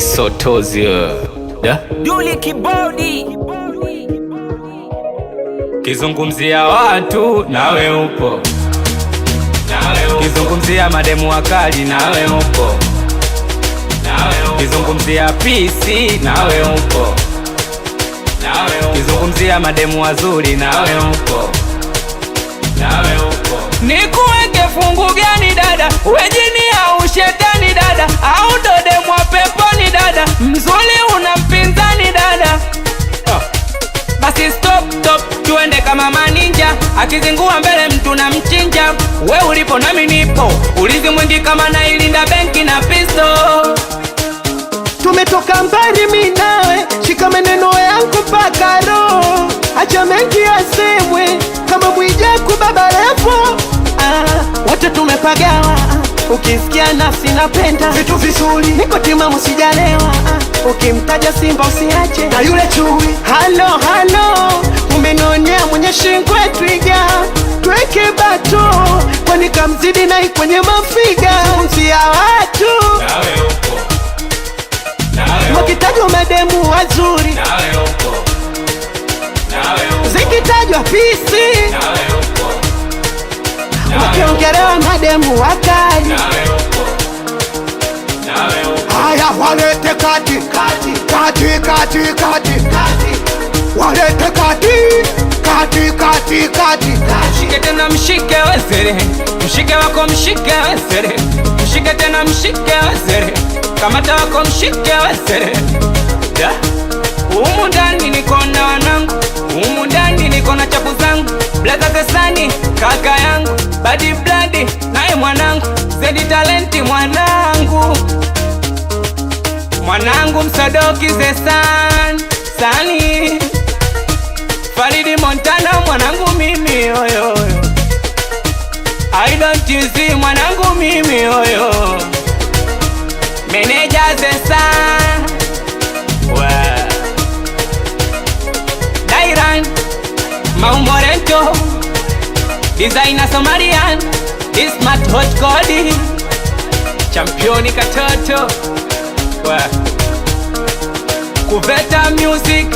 Misotozi da Duli Kibodi kizungumzia watu nawe upo, kizungumzia mademu wakali nawe upo, kizungumzia PC nawe upo, kizungumzia mademu wazuri nawe upo. Nikuweke fungu gani dada, uwe jini au shetani dada, au ndo demu wa peponi dada, mzuri una mpinzani dada. Basi stop, tuende kama maninja, akizingua mbele mtu na mchinja. We ulipo nami nipo, ulizi mwingi kama nailinda benki na pisto. Tumetoka mbali mimi nawe, shika maneno yangu mpaka roho. Acha mengi yasemwe kama Mwijaku baba lepo. Wote tumepagawa, ukisikia nafsi napenda vitu vizuri, niko timamu sijalewa. Ukimtaja Simba usiache na yule chui. Halo, umenionea mwenye shingwe twiga, tweke bato kwani kamzidi na kwenye mafiga. Zungumzia watu wakitajwa mademu wazuri, zikitajwa pisi, wakiongelewa mademu wakali. Haya walete kati, walete kati. Mshike tena mshike wezere, mshike wako mshike wezere, mshike tena mshike wezere, kamata wako mshike wezere. Da humu ndani niko na wanangu, humu ndani niko na chapu zangu. Blaza Tesani kaka yangu, Badi Bladi naye mwanangu, Zedi Talenti mwanangu, mwanangu Msadoki Zesan Sani, Faridi Montana mwanangu mimi oyo, I don't see mwanangu mimi oyo, Meneja Zesan Dairan Maumorento, Designer Somalian, Smart Hot Cody, Championi Katoto Kuveta Music